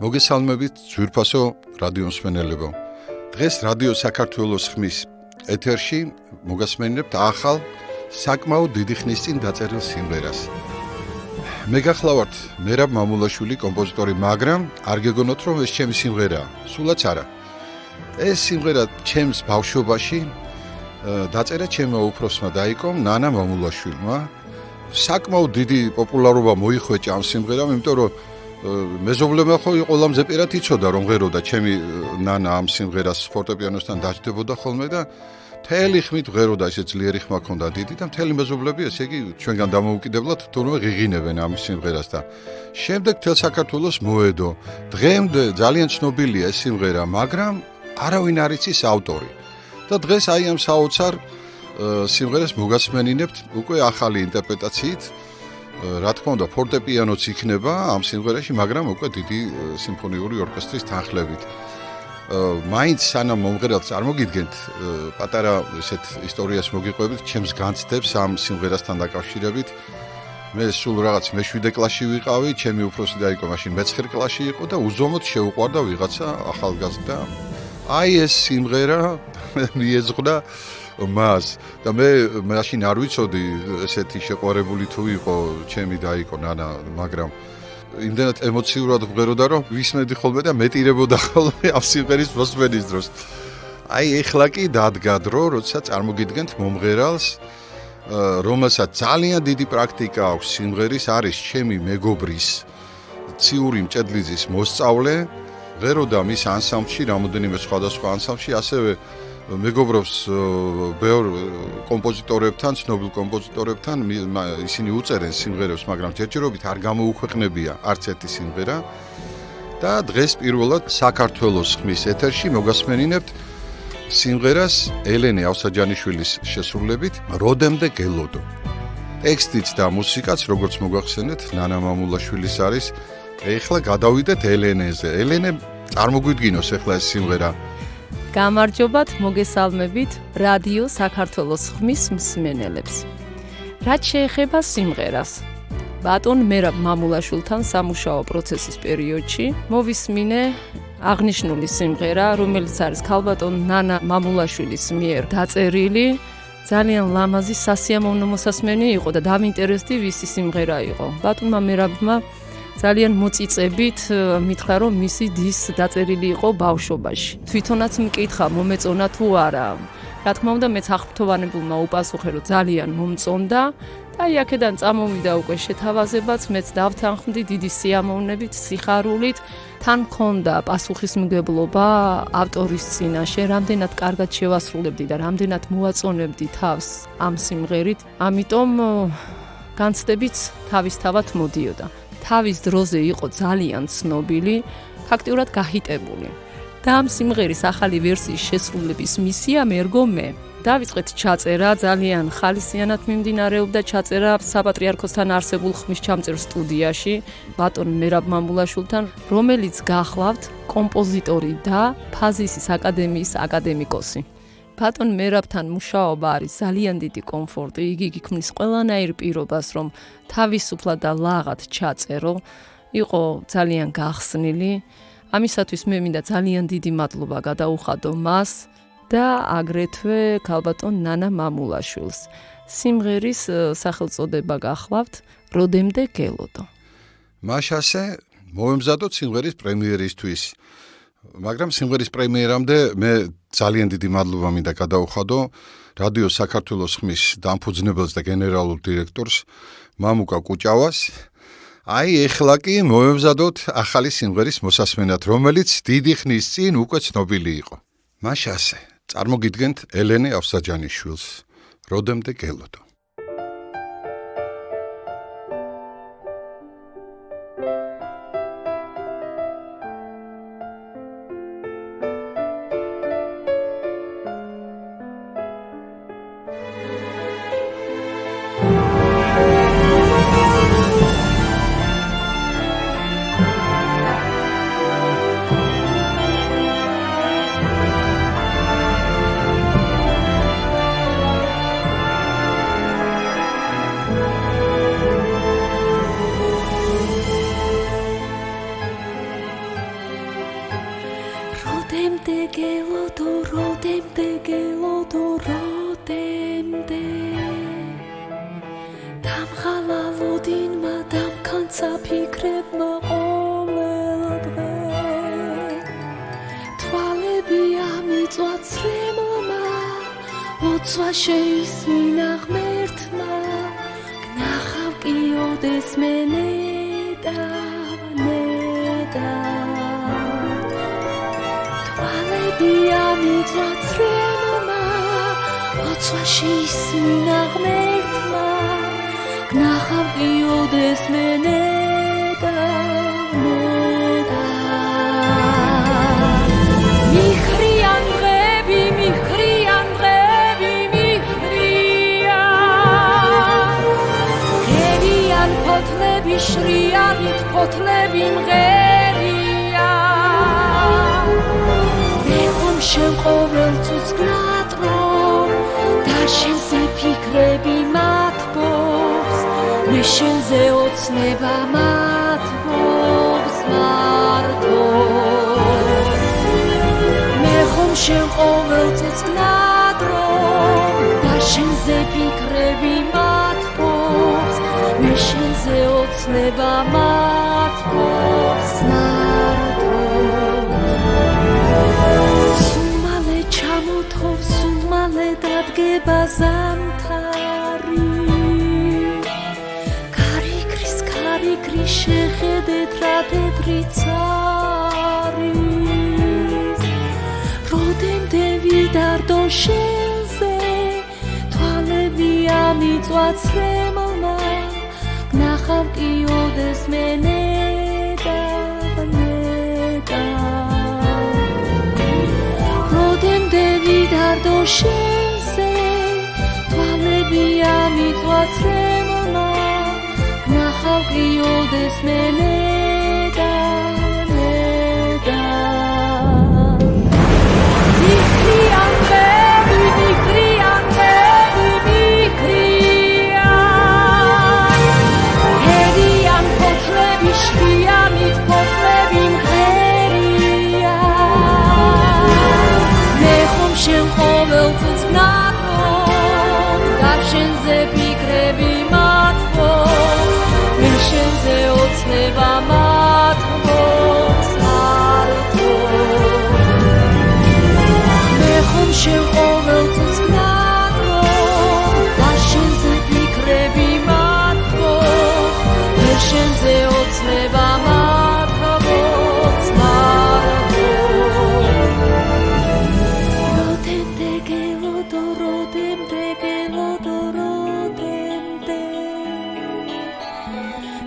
მოგესალმებით ძვირფასო რადიო მსმენელებო. დღეს რადიო საქართველოს ხმის ეთერში მოგასმენებთ ახალ საკმაოდ დიდი ხნის წინ დაწერილ სიმღერას. მე გახლავართ მერაბ მამულაშვილი კომპოზიტორი, მაგრამ არ გეგონოთ რომ ეს ჩემი სიმღერაა, სულაც არა. ეს სიმღერა ჩემს ბავშვობაში დაწერა ჩემმა უფროსმა დაიკომ ნანა მამულაშვილმა. საკმაოდ დიდი პოპულარობა მოიხვეჭა ამ სიმღერამ, იმიტომ რომ მეზობლებმა ხო ყველამზე პირად იცოდა რომ ღეროდა ჩემი ნანა ამ სიმღერას ფორტეპიანოსთან დაჯდებოდა ხოლმე და მთელი ხმით ღეროდა, ესე ძლიერი ხმა ჰქონდა დიდი და მთელი მეზობლები ესე იგი ჩვენგან დამოუკიდებლად თურმე ღიღინებენ ამ სიმღერას და შემდეგ მთელ საქართველოს მოედო. დღემდე ძალიან ცნობილია ეს სიმღერა, მაგრამ არავინ არ იცის ავტორი. და დღეს აი ამ საოცარ სიმღერას მოგასმენინებთ უკვე ახალი ინტერპრეტაციით. რა თქმა უნდა, ფორტეპიანოც იქნება ამ სიმღერაში, მაგრამ უკვე დიდი სიმფონიური ორკესტრის თანხლებით. მაინც სანამ მომღერალს წარმოგიდგენთ, პატარა ესეთ ისტორიას მოგიყვებით ჩემს განცდებს ამ სიმღერასთან დაკავშირებით. მე სულ რაღაც მე-7 კლასში ვიყავი, ჩემი უფროსი დაიკო მაშინ მე-9 კლასში იყო და უზომოდ შეუყვარდა ვიღაცა ახალგაზრდა. აი ეს სიმღერა მიეძღვნა მას და მე მაშინ არ ვიცოდი ესეთი შეყვარებული თუ იყო ჩემი დაიკო ნანა, მაგრამ იმდენად ემოციურად ვღეროდა რომ ვისმენდი ხოლმე და მეტირებოდა ხოლმე ამ სიმღერის მოსმენის დროს. აი ეხლა კი დადგა დრო, როცა წარმოგიდგენთ მომღერალს, რომელსაც ძალიან დიდი პრაქტიკა აქვს სიმღერის, არის ჩემი მეგობრის ციური მჭედლიძის მოსწავლე, ღეროდა მის ანსამბლში, რამოდენიმე სხვადასხვა ანსამბლში, ასევე მეგობრობს ბევრ კომპოზიტორებთან, ცნობილ კომპოზიტორებთან, ისინი უწერენ სიმღერებს, მაგრამ ჯერჯერობით არ გამოუქვეყნებია არც ერთი სიმღერა. და დღეს პირველად საქართველოს ხმის ეთერში მოგასმენინებთ სიმღერას ელენე ავსაჯანიშვილის შესრულებით როდემდე გელოდო. ტექსტიც და მუსიკაც, როგორც მოგახსენეთ, ნანა მამულაშვილის არის. ეხლა გადავიდეთ ელენეზე. ელენე, წარმოგვიდგინოს ეხლა ეს სიმღერა. გამარჯობათ, მოგესალმებით რადიო საქართველოს ხმის მსმენელებს. რაც შეეხება სიმღერას, ბატონ მერაბ მამულაშვილთან სამუშაო პროცესის პერიოდში მოვისმინე აღნიშნული სიმღერა, რომელიც არის ქალბატონ ნანა მამულაშვილის მიერ დაწერილი. ძალიან ლამაზი სასიამოვნო მოსასმენი იყო და დავინტერესდი ვისი სიმღერა იყო. ბატონმა მერაბმა ძალიან მოწიწებით მითხრა რომ მისი დის დაწერილი იყო ბავშვობაში. თვითონაც მკითხა მომეწონა თუ არა. რა თქმა უნდა მეც აღფრთოვანებულმა უპასუხე რომ ძალიან მომწონდა და აი აქედან წამოვიდა უკვე შეთავაზებაც, მეც დავთანხმდი დიდი სიამოვნებით, სიხარულით. თან მქონდა პასუხისმგებლობა ავტორის წინაშე, რამდენად კარგად შევასრულებდი და რამდენად მოაწონებდი თავს ამ სიმღერით. ამიტომ განცდებიც თავისთავად მოდიოდა. თავის დროზე იყო ძალიან ცნობილი, ფაქტიურად გահიტებული. და ამ სიმღერის ახალი ვერსიის შესრულების მისია მერგო მე. დავიწყეთ ჩაწერა, ძალიან ხალისიანად მიმდინარეობდა ჩაწერა საპატრიარქოსთან არსებულ ხმისჩამწერ სტუდიაში, ბატონ მერაბ მამულაშვილთან, რომელიც გახლავთ კომპოზიტორი და ფაზისის აკადემიის აკადემიკოსი. ბატონ მერაბთან მუშაობა არის ძალიან დიდი კომფორტი, იგი გიქმნის ყველანაირ პირობას, რომ თავისუფლად და ლაღად ჩაწერო, იყო ძალიან გახსნილი. ამისათვის მე მინდა ძალიან დიდი მადლობა გადაუხადო მას და აგრეთვე ქალბატონ ნანა მამულაშვილს. სიმღერის სახელწოდება გახლავთ როდემდე გელოდო. მაშასე მოემზადოთ სიმღერის პრემიერისთვის. მაგრამ სიმღერის პრემიერამდე მე ძალიან დიდი მადლობა მინდა გადაუხადო რადიო საქართველოს ხმის დამფუძნებელს და გენერალურ დირექტორს მამუკა კუჭავას. აი ეხლა კი მოემზადოთ ახალი სიმღერის მოსასმენად, რომელიც დიდი ხნის წინ უკვე ცნობილი იყო. მაშასე წარმოგიდგენთ ელენე ავსაჯანიშვილს როდემდე გელოდო. ოცვა შეისმინა ღმერთმა გნახავ კიოდეს მე ნეტა თვალები ამიწვა ცრემლმა ოცვა შეისმინა ღმერთმა გნახავ კიოდეს მე ნეტა მიხრიან დღები მიხრიან ფოთლები შრიალით ფოთლები მღერია მე ხომ შენ ყოველწუთს გნატრობ და შენზე ფიქრები მათბობს მე შენზე ოცნება მათბობს მარტო მე ხომ შენ ყოველწუთს გნატრობ და შენზე ფიქრები მათბობს მე შენზე ოცნება მათბობს მარტო სუმალე ჩამოთხოვ სუმალე დადგება ზამთარი ქარი შეხედეთ რა თეთრიც არის როდემდე ვიდარდო შენზე თვალები ამიწვა ცრემლმა გნახავ კიოდეს მე ნეტა როდემდე ვიდარდო შენზე თვალები ამიწვა ცრემლმა გნახავ კიოდეს მე ნეტა მიხრიან დღები მიხრიან შრიალით ფოთლები მღერია მე ხომ შენ ყოველწუთს გნატრობ და შენზე ფიქრები მათბობს მე შენზე ოცნება მათბობს მარტო მე ხომ შენ ყოველწუთს გნატრობ და შენზე ფიქრები მათბობს მე შენზე ოცნება მათბობს მარტო როდემდე გელოდო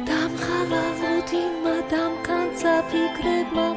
დამხალავოდი მადამ განცა ფიქრებმა